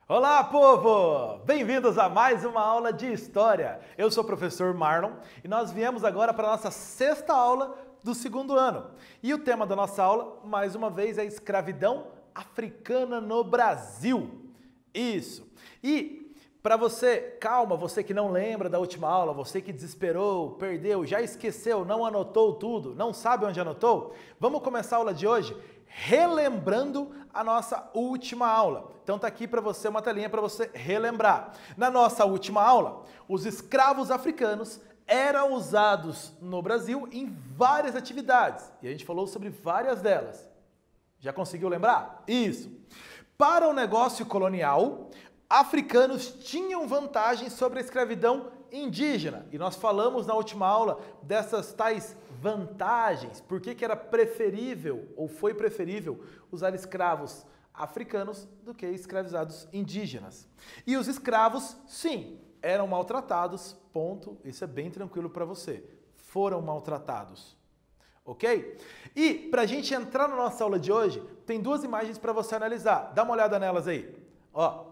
Olá, povo! Bem-vindos a mais uma aula de História. Eu sou o professor Marlon e nós viemos agora para a nossa sexta aula do segundo ano. E o tema da nossa aula, mais uma vez, é escravidão africana no Brasil. Isso! E para você, calma, você que não lembra da última aula, você que desesperou, perdeu, já esqueceu, não anotou tudo, não sabe onde anotou, vamos começar a aula de hoje relembrando a nossa última aula. Então tá aqui para você uma telinha para você relembrar. Na nossa última aula, os escravos africanos eram usados no Brasil em várias atividades. E a gente falou sobre várias delas. Já conseguiu lembrar? Isso. Para o negócio colonial, africanos tinham vantagem sobre a escravidão indígena. E nós falamos na última aula dessas tais vantagens, por que era preferível ou foi preferível usar escravos africanos do que escravizados indígenas. E os escravos, sim, eram maltratados, ponto, isso é bem tranquilo para você, foram maltratados, ok? E para a gente entrar na nossa aula de hoje, tem duas imagens para você analisar, dá uma olhada nelas aí, ó.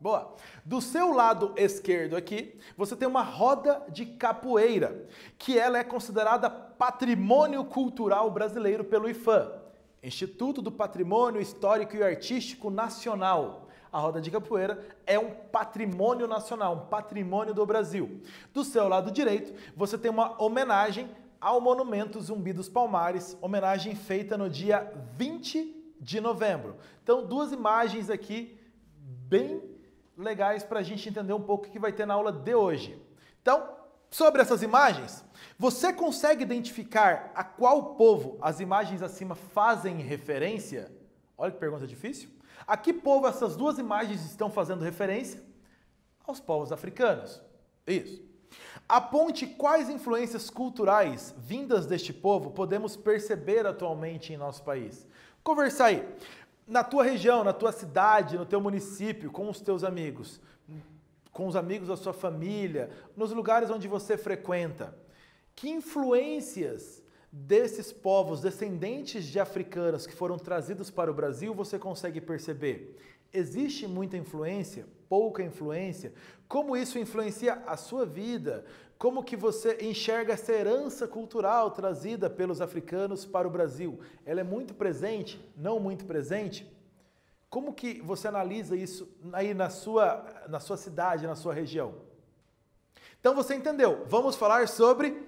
Boa. Do seu lado esquerdo aqui, você tem uma roda de capoeira, que ela é considerada patrimônio cultural brasileiro pelo IPHAN, Instituto do Patrimônio Histórico e Artístico Nacional. A roda de capoeira é um patrimônio nacional, um patrimônio do Brasil. Do seu lado direito, você tem uma homenagem ao Monumento Zumbi dos Palmares, homenagem feita no dia 20 de novembro. Então, duas imagens aqui bem legais para a gente entender um pouco o que vai ter na aula de hoje. Então, sobre essas imagens, você consegue identificar a qual povo as imagens acima fazem referência? Olha que pergunta difícil. A que povo essas duas imagens estão fazendo referência? Aos povos africanos. Isso. Aponte quais influências culturais vindas deste povo podemos perceber atualmente em nosso país. Conversa aí. Na tua região, na tua cidade, no teu município, com os teus amigos, com os amigos da sua família, nos lugares onde você frequenta. Que influências desses povos descendentes de africanos que foram trazidos para o Brasil você consegue perceber? Existe muita influência? Pouca influência? Como isso influencia a sua vida? Como que você enxerga essa herança cultural trazida pelos africanos para o Brasil? Ela é muito presente? Não muito presente? Como que você analisa isso aí na sua cidade, na sua região? Então você entendeu? Vamos falar sobre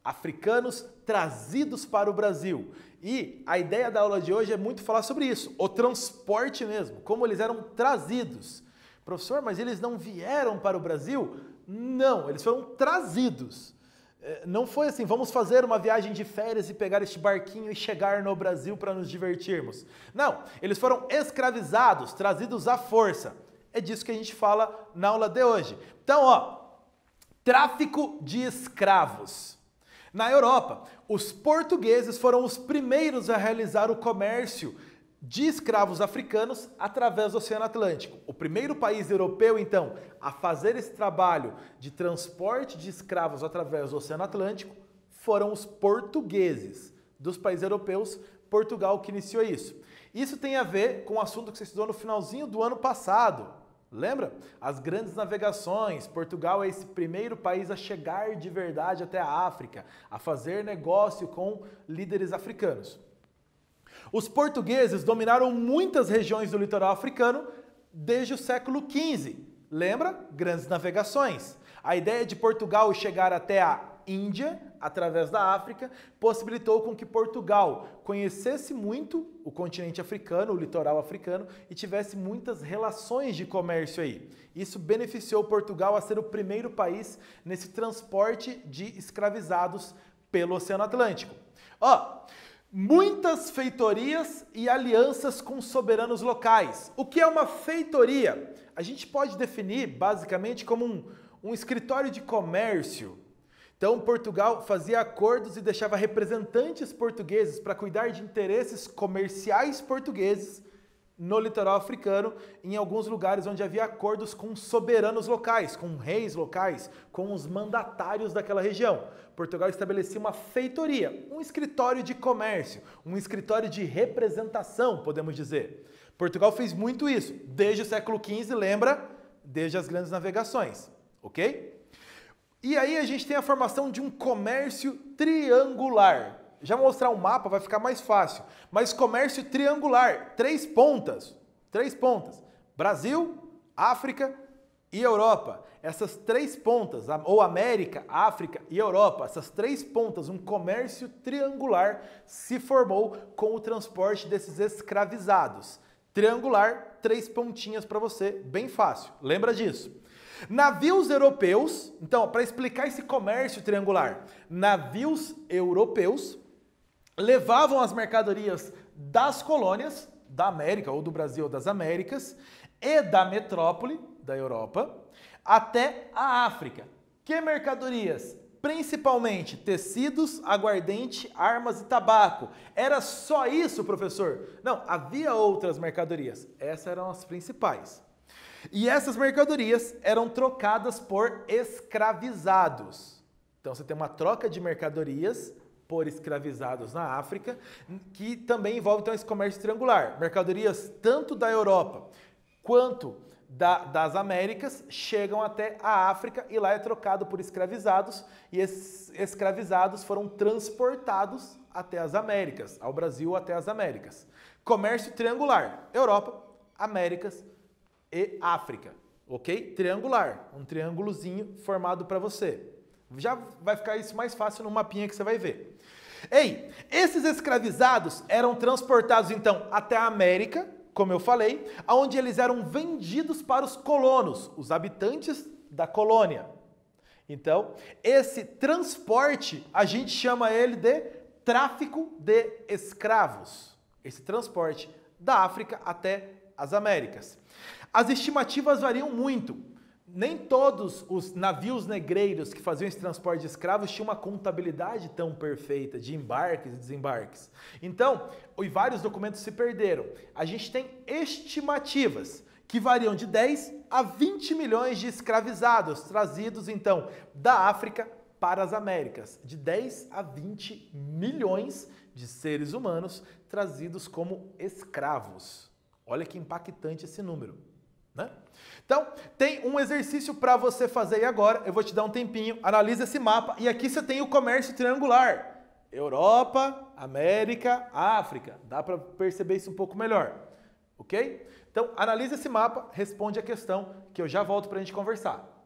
africanos trazidos para o Brasil. E a ideia da aula de hoje é muito falar sobre isso, o transporte mesmo, como eles eram trazidos. Professor, mas eles não vieram para o Brasil? Não, eles foram trazidos. Não foi assim, vamos fazer uma viagem de férias e pegar este barquinho e chegar no Brasil para nos divertirmos. Não, eles foram escravizados, trazidos à força. É disso que a gente fala na aula de hoje. Então, ó, tráfico de escravos. Na Europa, os portugueses foram os primeiros a realizar o comércio de escravos africanos através do Oceano Atlântico. O primeiro país europeu, então, a fazer esse trabalho de transporte de escravos através do Oceano Atlântico foram os portugueses. Dos países europeus, Portugal que iniciou isso. Isso tem a ver com o assunto que você estudou no finalzinho do ano passado. Lembra? As grandes navegações. Portugal é esse primeiro país a chegar de verdade até a África, a fazer negócio com líderes africanos. Os portugueses dominaram muitas regiões do litoral africano desde o século XV. Lembra? Grandes navegações. A ideia de Portugal chegar até a Índia, através da África, possibilitou com que Portugal conhecesse muito o continente africano, o litoral africano, e tivesse muitas relações de comércio aí. Isso beneficiou Portugal a ser o primeiro país nesse transporte de escravizados pelo Oceano Atlântico. Ó, muitas feitorias e alianças com soberanos locais. O que é uma feitoria? A gente pode definir basicamente como um escritório de comércio. Então, Portugal fazia acordos e deixava representantes portugueses para cuidar de interesses comerciais portugueses no litoral africano, em alguns lugares onde havia acordos com soberanos locais, com reis locais, com os mandatários daquela região. Portugal estabelecia uma feitoria, um escritório de comércio, um escritório de representação, podemos dizer. Portugal fez muito isso, desde o século XV, lembra? Desde as grandes navegações, ok? E aí a gente tem a formação de um comércio triangular. Já vou mostrar um mapa, vai ficar mais fácil. Mas comércio triangular, três pontas. Brasil, África e Europa. Essas três pontas, ou América, África e Europa, essas três pontas, um comércio triangular se formou com o transporte desses escravizados. Triangular, três pontinhas para você, bem fácil. Lembra disso? Navios europeus, então, para explicar esse comércio triangular, navios europeus levavam as mercadorias das colônias, da América ou do Brasil ou das Américas, e da metrópole, da Europa, até a África. Que mercadorias? Principalmente tecidos, aguardente, armas e tabaco. Era só isso, professor? Não, havia outras mercadorias. Essas eram as principais. E essas mercadorias eram trocadas por escravizados. Então você tem uma troca de mercadorias por escravizados na África, que também envolve então esse comércio triangular. Mercadorias tanto da Europa quanto das Américas chegam até a África e lá é trocado por escravizados e esses escravizados foram transportados até as Américas, ao Brasil até as Américas. Comércio triangular, Europa, Américas e África, ok? Triangular, um triângulozinho formado para você. Já vai ficar isso mais fácil no mapinha que você vai ver. Ei, esses escravizados eram transportados então até a América, como eu falei, onde eles eram vendidos para os colonos, os habitantes da colônia. Então, esse transporte, a gente chama ele de tráfico de escravos. Esse transporte da África até as Américas. As estimativas variam muito. Nem todos os navios negreiros que faziam esse transporte de escravos tinham uma contabilidade tão perfeita de embarques e desembarques. Então, vários documentos se perderam. A gente tem estimativas que variam de 10 a 20 milhões de escravizados trazidos, então, da África para as Américas. De 10 a 20 milhões de seres humanos trazidos como escravos. Olha que impactante esse número, né? Então, tem um exercício para você fazer aí agora. Eu vou te dar um tempinho, analisa esse mapa. E aqui você tem o comércio triangular. Europa, América, África. Dá para perceber isso um pouco melhor, ok? Então, analisa esse mapa, responde a questão, que eu já volto para a gente conversar.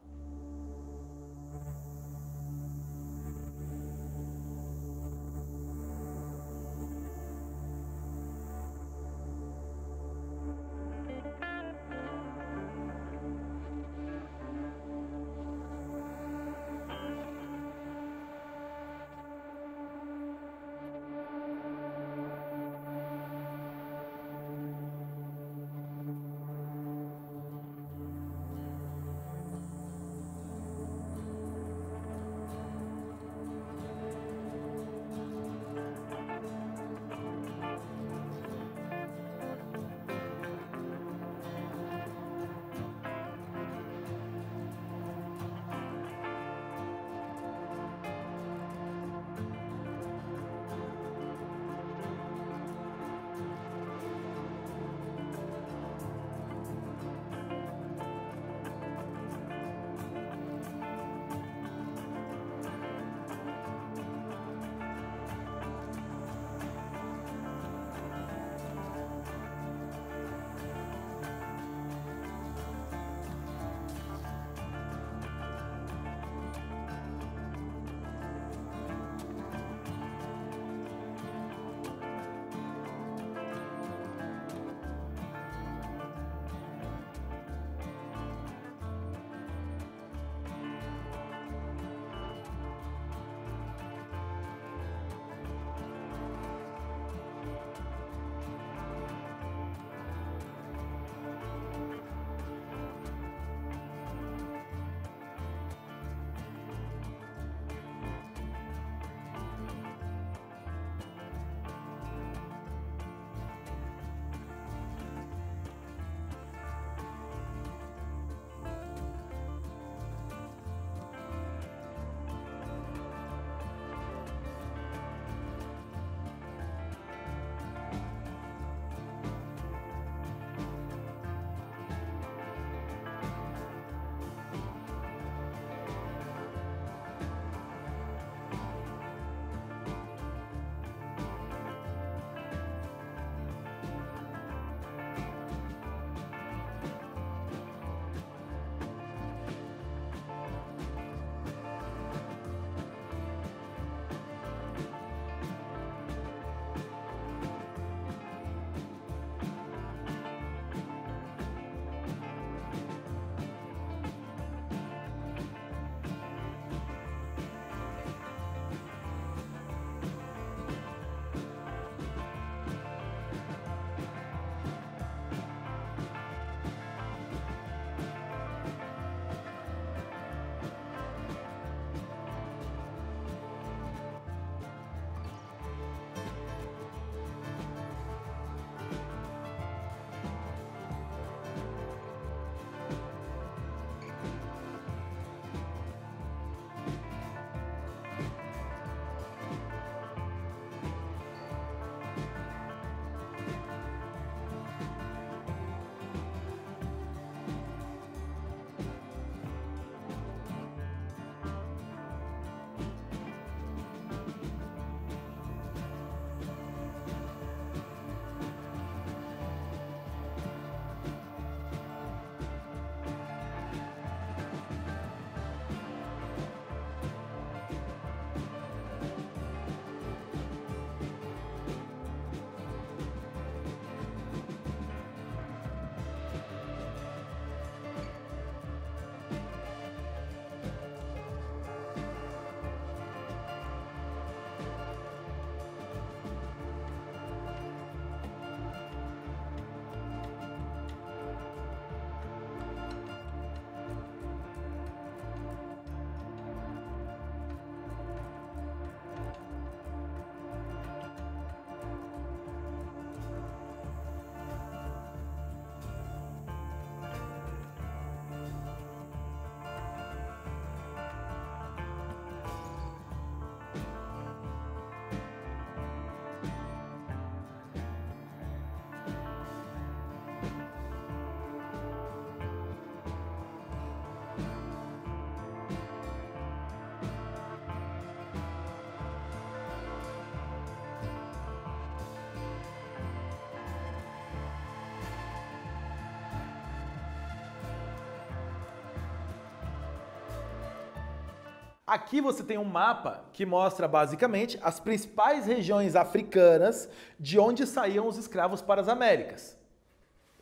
Aqui você tem um mapa que mostra basicamente as principais regiões africanas de onde saíam os escravos para as Américas.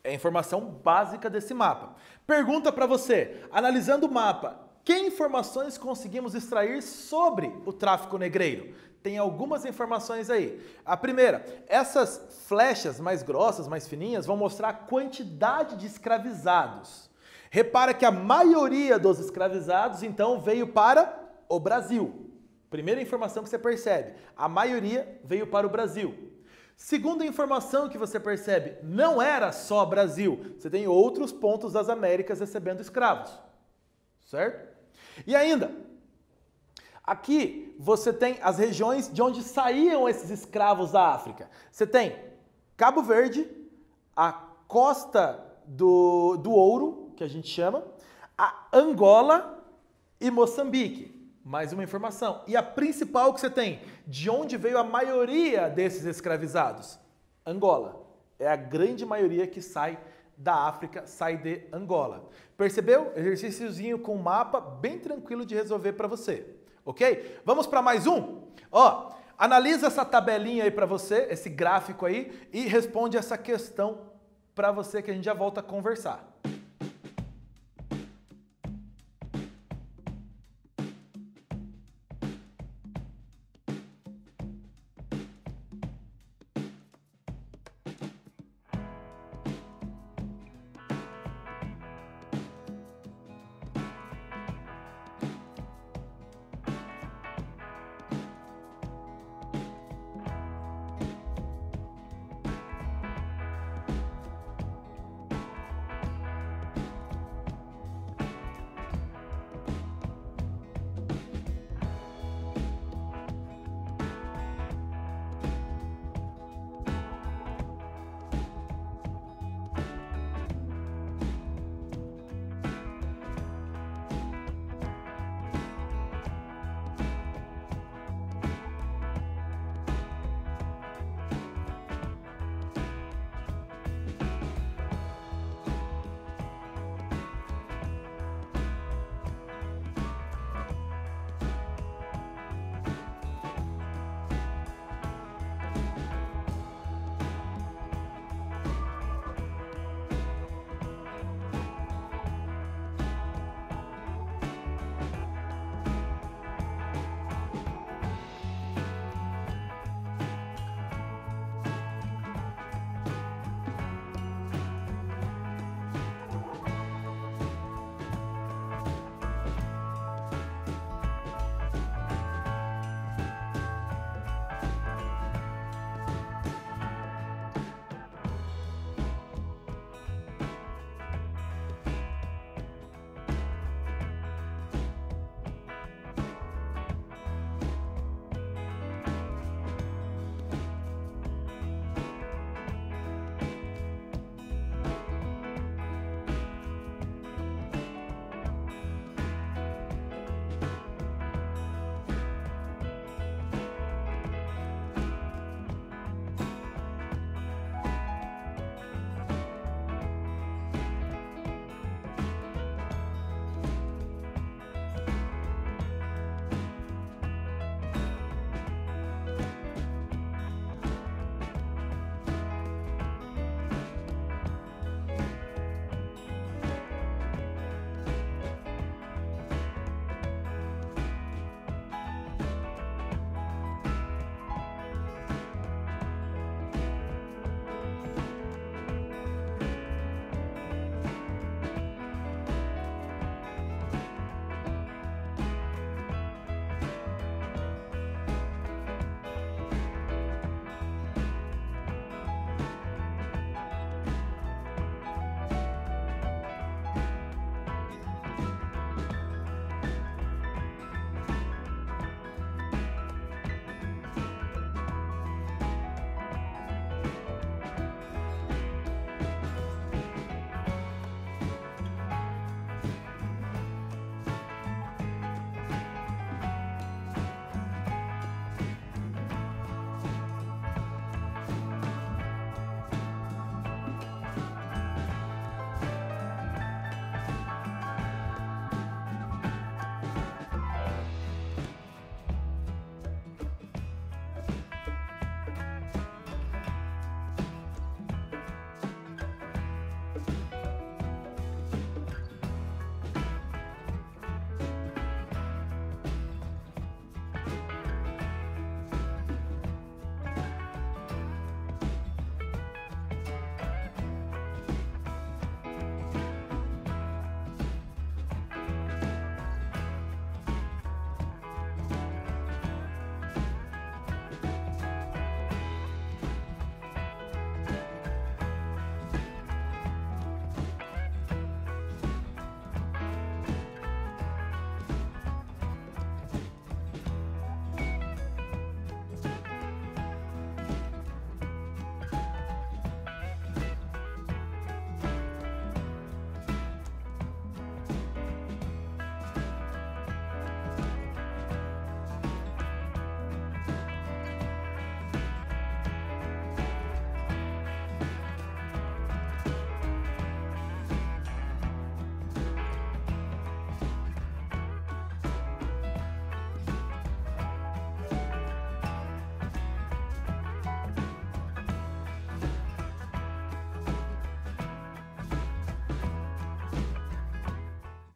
É a informação básica desse mapa. Pergunta para você, analisando o mapa, que informações conseguimos extrair sobre o tráfico negreiro? Tem algumas informações aí. A primeira, essas flechas mais grossas, mais fininhas, vão mostrar a quantidade de escravizados. Repara que a maioria dos escravizados, então, veio para o Brasil. Primeira informação que você percebe, a maioria veio para o Brasil. Segunda informação que você percebe, não era só Brasil. Você tem outros pontos das Américas recebendo escravos. Certo? E ainda, aqui você tem as regiões de onde saíam esses escravos da África. Você tem Cabo Verde, a Costa do Ouro, que a gente chama, a Angola e Moçambique. Mais uma informação. E a principal que você tem, de onde veio a maioria desses escravizados? Angola. É a grande maioria que sai da África, sai de Angola. Percebeu? Exercíciozinho com mapa, bem tranquilo de resolver para você. Ok? Vamos para mais um? Ó, analisa essa tabelinha aí para você, esse gráfico aí, e responde essa questão para você que a gente já volta a conversar.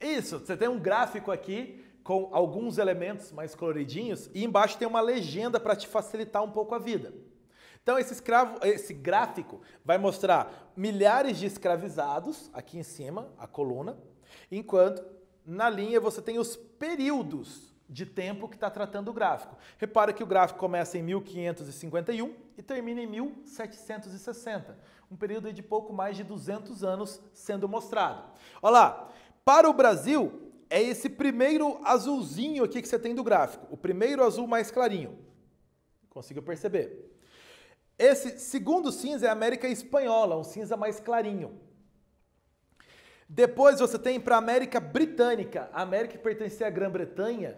Isso, você tem um gráfico aqui com alguns elementos mais coloridinhos e embaixo tem uma legenda para te facilitar um pouco a vida. Então esse gráfico vai mostrar milhares de escravizados aqui em cima, a coluna, enquanto na linha você tem os períodos de tempo que está tratando o gráfico. Repara que o gráfico começa em 1551 e termina em 1760, um período de pouco mais de 200 anos sendo mostrado. Olha lá, para o Brasil é esse primeiro azulzinho aqui que você tem do gráfico, o primeiro azul mais clarinho. Conseguiu perceber? Esse segundo cinza é a América Espanhola, um cinza mais clarinho. Depois você tem para a América Britânica, a América que pertencia à Grã-Bretanha,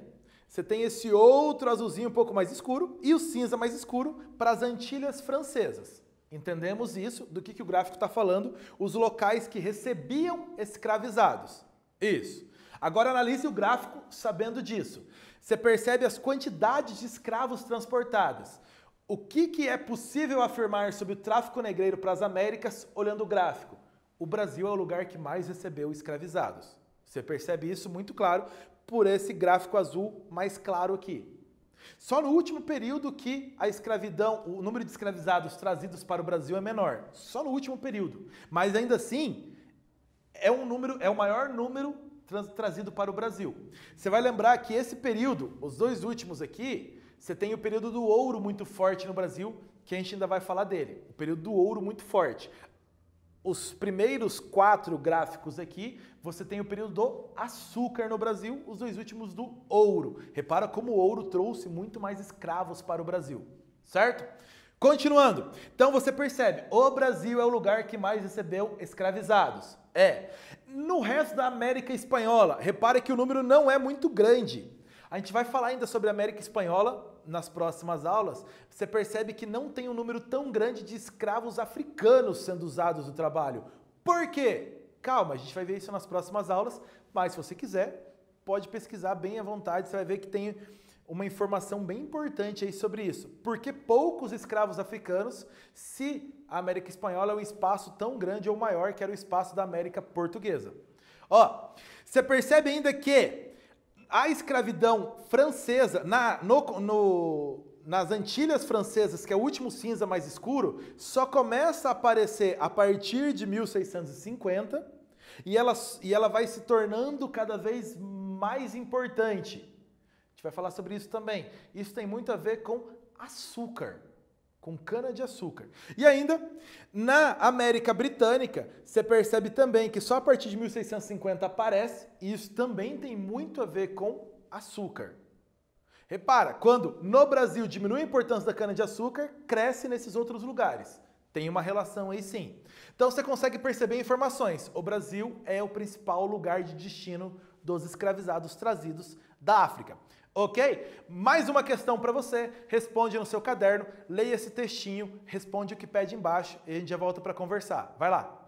você tem esse outro azulzinho um pouco mais escuro e o cinza mais escuro para as Antilhas Francesas. Entendemos isso, do que o gráfico está falando, os locais que recebiam escravizados. Isso. Agora analise o gráfico sabendo disso. Você percebe as quantidades de escravos transportados. O que é possível afirmar sobre o tráfico negreiro para as Américas olhando o gráfico? O Brasil é o lugar que mais recebeu escravizados. Você percebe isso muito claro por esse gráfico azul mais claro aqui. Só no último período que a escravidão, o número de escravizados trazidos para o Brasil é menor. Só no último período. Mas ainda assim, é o maior número trazido para o Brasil. Você vai lembrar que esse período, os dois últimos aqui, você tem o período do ouro muito forte no Brasil, que a gente ainda vai falar dele. O período do ouro muito forte. Os primeiros 4 gráficos aqui, você tem o período do açúcar no Brasil, os dois últimos do ouro. Repara como o ouro trouxe muito mais escravos para o Brasil, certo? Continuando, então você percebe, o Brasil é o lugar que mais recebeu escravizados. No resto da América Espanhola, repara que o número não é muito grande. A gente vai falar ainda sobre a América Espanhola nas próximas aulas. Você percebe que não tem um número tão grande de escravos africanos sendo usados no trabalho. Por quê? Calma, a gente vai ver isso nas próximas aulas, mas se você quiser, pode pesquisar bem à vontade, você vai ver que tem uma informação bem importante aí sobre isso. Por que poucos escravos africanos, se a América Espanhola é um espaço tão grande ou maior que era o espaço da América Portuguesa? Ó, você percebe ainda que a escravidão francesa, nas Antilhas Francesas, que é o último cinza mais escuro, só começa a aparecer a partir de 1650 e ela vai se tornando cada vez mais importante. A gente vai falar sobre isso também. Isso tem muito a ver com açúcar, com cana-de-açúcar. E ainda, na América Britânica, você percebe também que só a partir de 1650 aparece, e isso também tem muito a ver com açúcar. Repara, quando no Brasil diminui a importância da cana-de-açúcar, cresce nesses outros lugares. Tem uma relação aí sim. Então você consegue perceber informações. O Brasil é o principal lugar de destino dos escravizados trazidos da África. Ok? Mais uma questão para você, responde no seu caderno, leia esse textinho, responde o que pede embaixo e a gente já volta para conversar. Vai lá!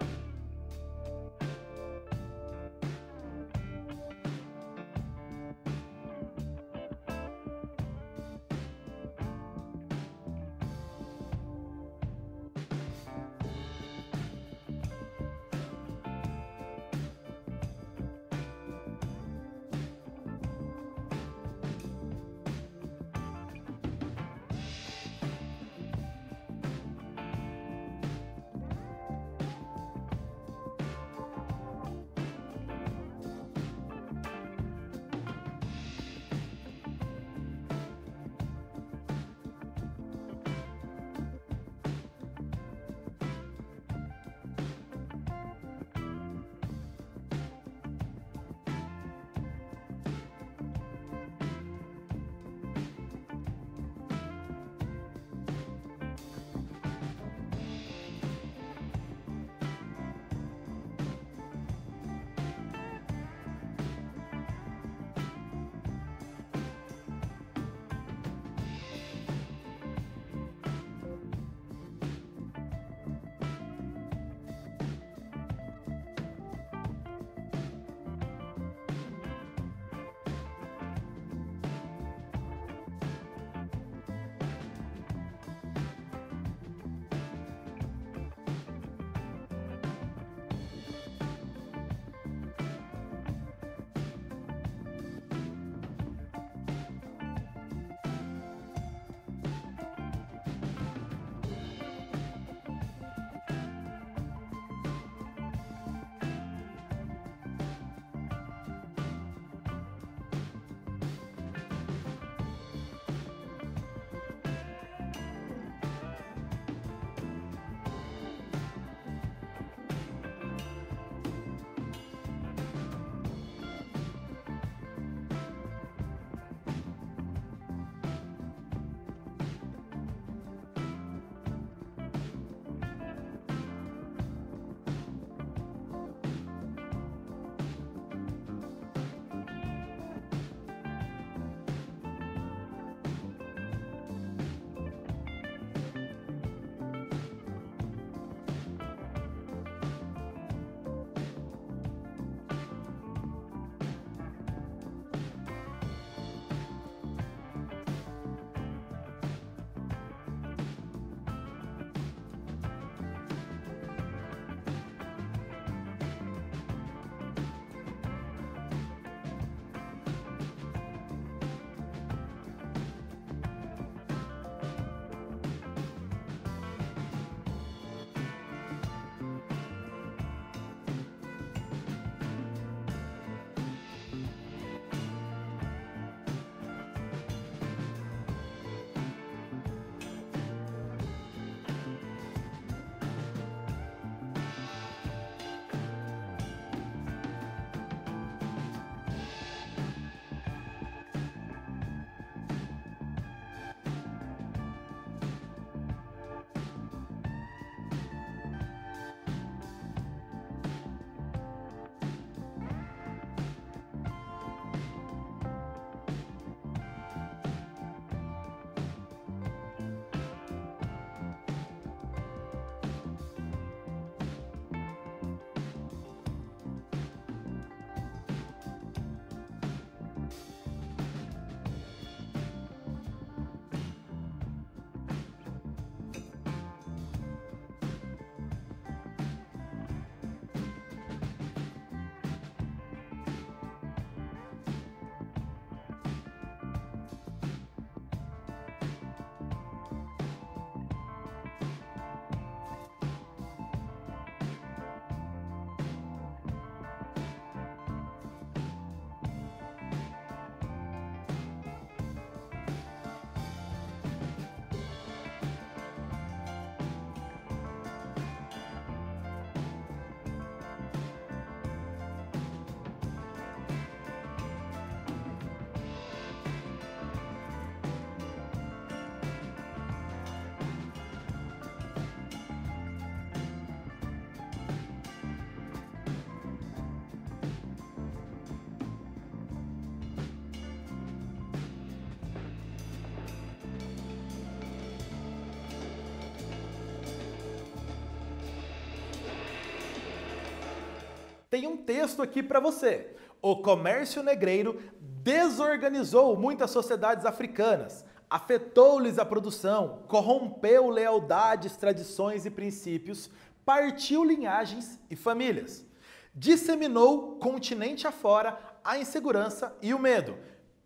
tem um texto aqui para você. O comércio negreiro desorganizou muitas sociedades africanas, afetou-lhes a produção, corrompeu lealdades, tradições e princípios, partiu linhagens e famílias, disseminou continente afora a insegurança e o medo.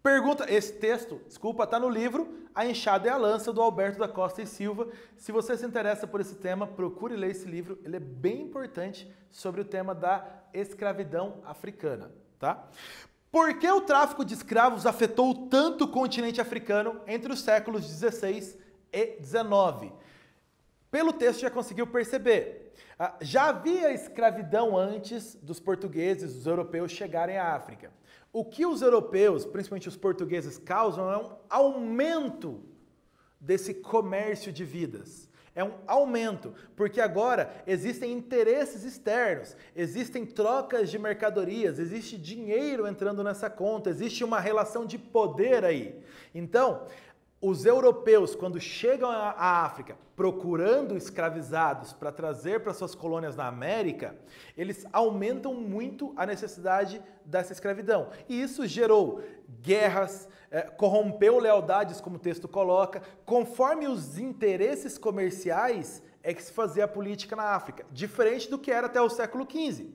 Pergunta, esse texto, desculpa, está no livro A Enxada e a Lança, do Alberto da Costa e Silva. Se você se interessa por esse tema, procure ler esse livro, ele é bem importante sobre o tema da escravidão africana, tá? Por que o tráfico de escravos afetou tanto o continente africano entre os séculos 16 e 19? Pelo texto já conseguiu perceber. Já havia escravidão antes dos portugueses, dos europeus chegarem à África. O que os europeus, principalmente os portugueses, causam é um aumento desse comércio de vidas. É um aumento, porque agora existem interesses externos, existem trocas de mercadorias, existe dinheiro entrando nessa conta, existe uma relação de poder aí. Então, os europeus, quando chegam à África procurando escravizados para trazer para suas colônias na América, eles aumentam muito a necessidade dessa escravidão. E isso gerou guerras, corrompeu lealdades, como o texto coloca. Conforme os interesses comerciais é que se fazia a política na África, diferente do que era até o século XV.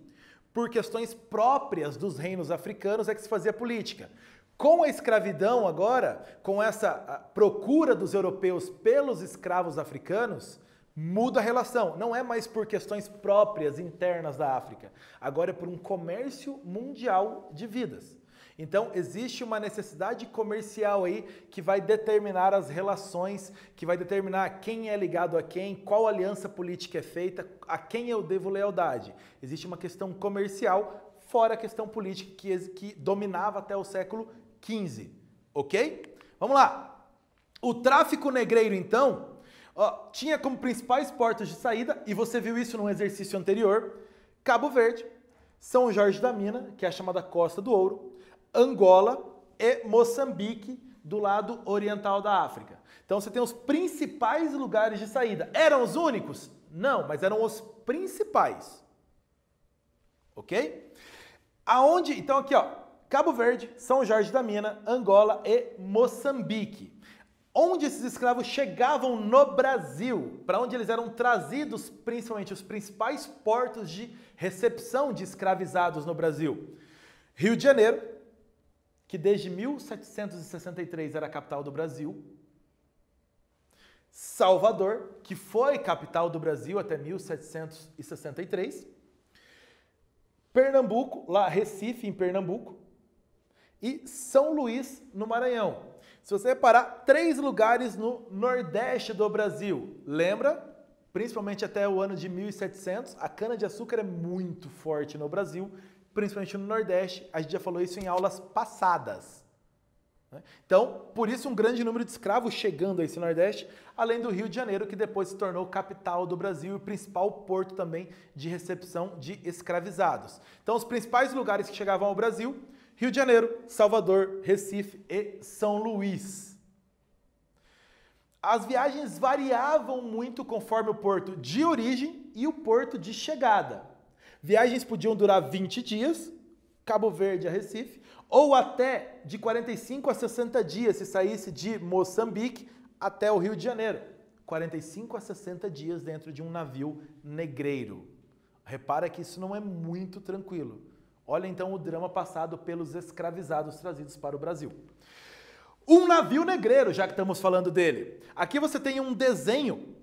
Por questões próprias dos reinos africanos é que se fazia política. Com a escravidão agora, com essa procura dos europeus pelos escravos africanos, muda a relação. Não é mais por questões próprias, internas da África. Agora é por um comércio mundial de vidas. Então, existe uma necessidade comercial aí que vai determinar as relações, que vai determinar quem é ligado a quem, qual aliança política é feita, a quem eu devo lealdade. Existe uma questão comercial, fora a questão política que dominava até o século XV, ok? Vamos lá. O tráfico negreiro, então, tinha como principais portos de saída, e você viu isso num exercício anterior, Cabo Verde, São Jorge da Mina, que é a chamada Costa do Ouro, Angola e Moçambique, do lado oriental da África. Então você tem os principais lugares de saída. Eram os únicos? Não, mas eram os principais. Ok? Aonde? Então aqui, ó, Cabo Verde, São Jorge da Mina, Angola e Moçambique. Onde esses escravos chegavam no Brasil, para onde eles eram trazidos, principalmente os principais portos de recepção de escravizados no Brasil. Rio de Janeiro, que desde 1763 era a capital do Brasil. Salvador, que foi capital do Brasil até 1763. Pernambuco, lá Recife, em Pernambuco. E São Luís, no Maranhão. Se você reparar, 3 lugares no Nordeste do Brasil. Lembra? Principalmente até o ano de 1700, a cana-de-açúcar é muito forte no Brasil, principalmente no Nordeste. A gente já falou isso em aulas passadas. Então, por isso um grande número de escravos chegando a esse Nordeste, além do Rio de Janeiro, que depois se tornou capital do Brasil e o principal porto também de recepção de escravizados. Então, os principais lugares que chegavam ao Brasil: Rio de Janeiro, Salvador, Recife e São Luís. As viagens variavam muito conforme o porto de origem e o porto de chegada. Viagens podiam durar 20 dias, Cabo Verde a Recife, ou até de 45 a 60 dias se saísse de Moçambique até o Rio de Janeiro. 45 a 60 dias dentro de um navio negreiro. Repara que isso não é muito tranquilo. Olha então o drama passado pelos escravizados trazidos para o Brasil. Um navio negreiro, já que estamos falando dele. Aqui você tem um desenho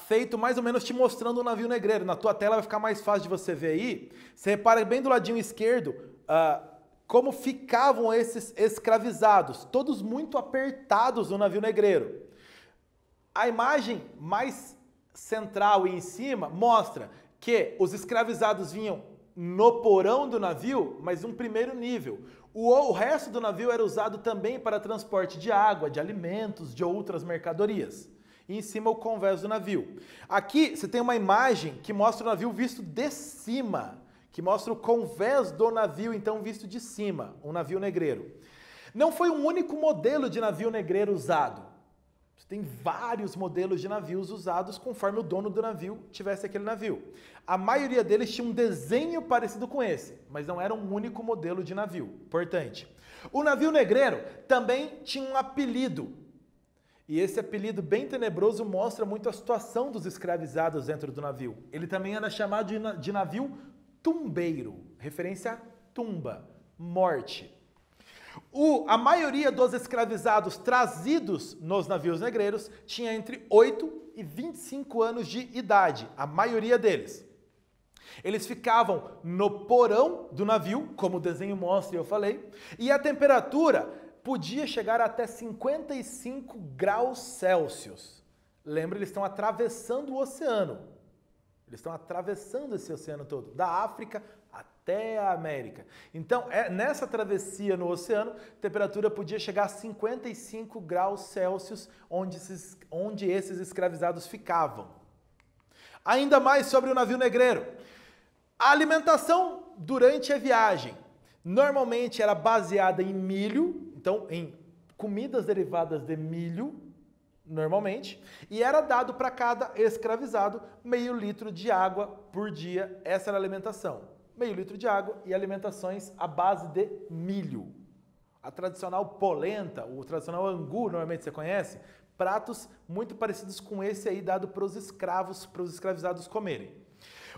feito mais ou menos te mostrando um navio negreiro. Na tua tela vai ficar mais fácil de você ver aí. Você repara bem do ladinho esquerdo como ficavam esses escravizados, todos muito apertados no navio negreiro. A imagem mais central e em cima mostra que os escravizados vinham no porão do navio, mas um primeiro nível. O resto do navio era usado também para transporte de água, de alimentos, de outras mercadorias. E em cima o convés do navio. Aqui você tem uma imagem que mostra o navio visto de cima, que mostra o convés do navio, então visto de cima, um navio negreiro. Não foi um único modelo de navio negreiro usado. Você tem vários modelos de navios usados conforme o dono do navio tivesse aquele navio. A maioria deles tinha um desenho parecido com esse, mas não era um único modelo de navio. Importante. O navio negreiro também tinha um apelido. E esse apelido bem tenebroso mostra muito a situação dos escravizados dentro do navio. Ele também era chamado de navio tumbeiro, referência a tumba, morte. A maioria dos escravizados trazidos nos navios negreiros tinha entre 8 e 25 anos de idade, a maioria deles. Eles ficavam no porão do navio, como o desenho mostra e eu falei, e a temperatura podia chegar até 55 graus Celsius. Lembra, eles estão atravessando o oceano. Eles estão atravessando esse oceano todo, da África até a América. Então, nessa travessia no oceano, a temperatura podia chegar a 55 graus Celsius, onde esses escravizados ficavam. Ainda mais sobre o navio negreiro. A alimentação durante a viagem normalmente era baseada em milho, então em comidas derivadas de milho, normalmente, e era dado para cada escravizado meio litro de água por dia. Essa era a alimentação. Meio litro de água e alimentações à base de milho. A tradicional polenta, o tradicional angu, normalmente você conhece, pratos muito parecidos com esse aí dado para os escravizados comerem.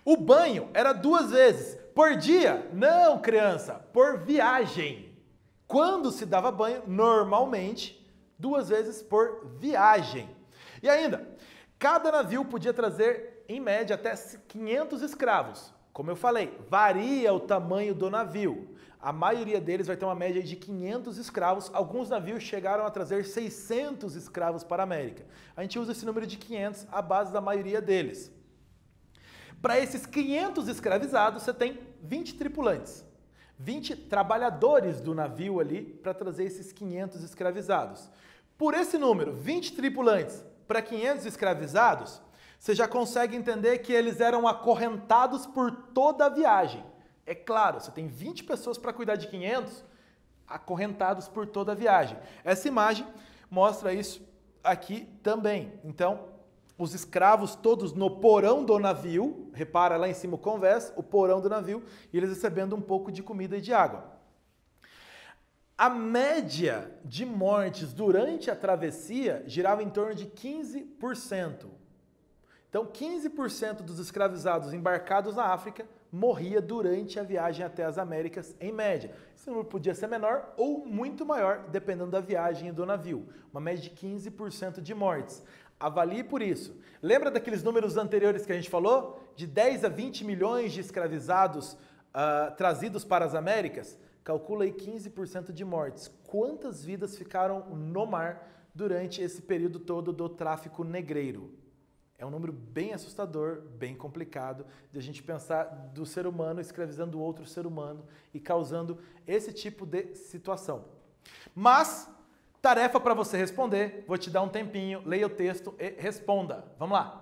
O banho era 2 vezes por dia? Não, criança, por viagem. Quando se dava banho, normalmente, 2 vezes por viagem. E ainda, cada navio podia trazer, em média, até 500 escravos. Como eu falei, varia o tamanho do navio. A maioria deles vai ter uma média de 500 escravos. Alguns navios chegaram a trazer 600 escravos para a América. A gente usa esse número de 500 à base da maioria deles. Para esses 500 escravizados, você tem 20 tripulantes. 20 trabalhadores do navio ali para trazer esses 500 escravizados. Por esse número, 20 tripulantes para 500 escravizados, você já consegue entender que eles eram acorrentados por toda a viagem. É claro, você tem 20 pessoas para cuidar de 500, acorrentados por toda a viagem. Essa imagem mostra isso aqui também. Então, os escravos todos no porão do navio, repara lá em cima o convés, o porão do navio, e eles recebendo um pouco de comida e de água. A média de mortes durante a travessia girava em torno de 15%. Então, 15% dos escravizados embarcados na África morria durante a viagem até as Américas, em média. Esse número podia ser menor ou muito maior, dependendo da viagem do navio. Uma média de 15% de mortes. Avalie por isso. Lembra daqueles números anteriores que a gente falou? De 10 a 20 milhões de escravizados trazidos para as Américas? Calcula aí 15% de mortes. Quantas vidas ficaram no mar durante esse período todo do tráfico negreiro? É um número bem assustador, bem complicado, de a gente pensar do ser humano escravizando outro ser humano e causando esse tipo de situação. Mas, tarefa para você responder, vou te dar um tempinho, leia o texto e responda. Vamos lá!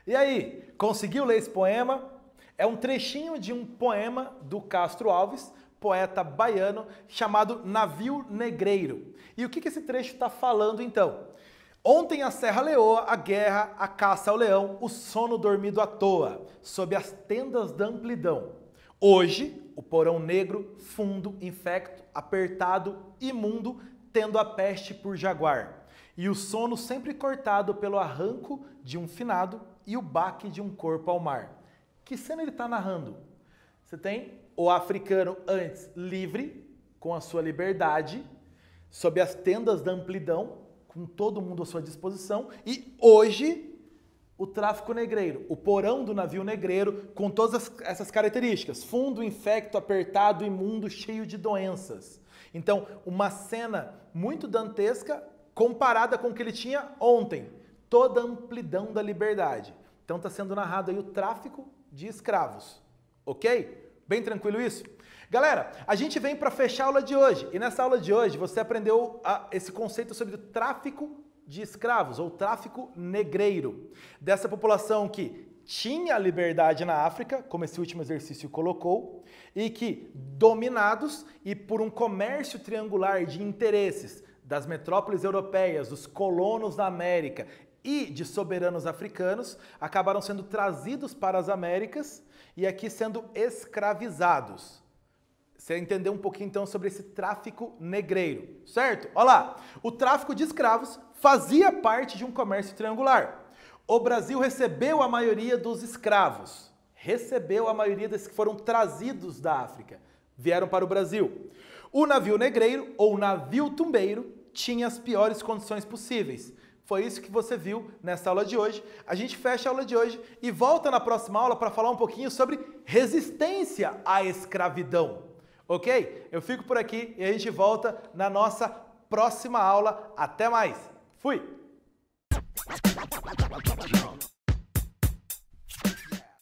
E aí, conseguiu ler esse poema? É um trechinho de um poema do Castro Alves, poeta baiano, chamado Navio Negreiro. E o que esse trecho está falando então? Ontem a Serra Leoa, a guerra, a caça ao leão, o sono dormido à toa, sob as tendas da amplidão. Hoje, o porão negro, fundo, infecto, apertado, imundo, tendo a peste por jaguar. E o sono sempre cortado pelo arranco de um finado e o baque de um corpo ao mar. Que cena ele está narrando? Você tem o africano antes livre, com a sua liberdade, sob as tendas da amplidão, com todo mundo à sua disposição, e hoje o tráfico negreiro, o porão do navio negreiro, com todas essas características, fundo, infecto, apertado, imundo, cheio de doenças. Então, uma cena muito dantesca comparada com o que ele tinha ontem, toda a amplidão da liberdade. Então está sendo narrado aí o tráfico de escravos, ok? Bem tranquilo isso? Galera, a gente vem para fechar a aula de hoje, e nessa aula de hoje você aprendeu esse conceito sobre o tráfico de escravos, ou tráfico negreiro, dessa população que tinha liberdade na África, como esse último exercício colocou, e que, dominados e por um comércio triangular de interesses das metrópoles europeias, dos colonos da América e de soberanos africanos, acabaram sendo trazidos para as Américas e aqui sendo escravizados. Você entendeu um pouquinho então sobre esse tráfico negreiro, certo? Olha lá, o tráfico de escravos fazia parte de um comércio triangular. O Brasil recebeu a maioria dos escravos, recebeu a maioria desses que foram trazidos da África, vieram para o Brasil. O navio negreiro, ou navio tumbeiro, tinha as piores condições possíveis. Foi isso que você viu nessa aula de hoje. A gente fecha a aula de hoje e volta na próxima aula para falar um pouquinho sobre resistência à escravidão. Ok? Eu fico por aqui e a gente volta na nossa próxima aula. Até mais! Fui!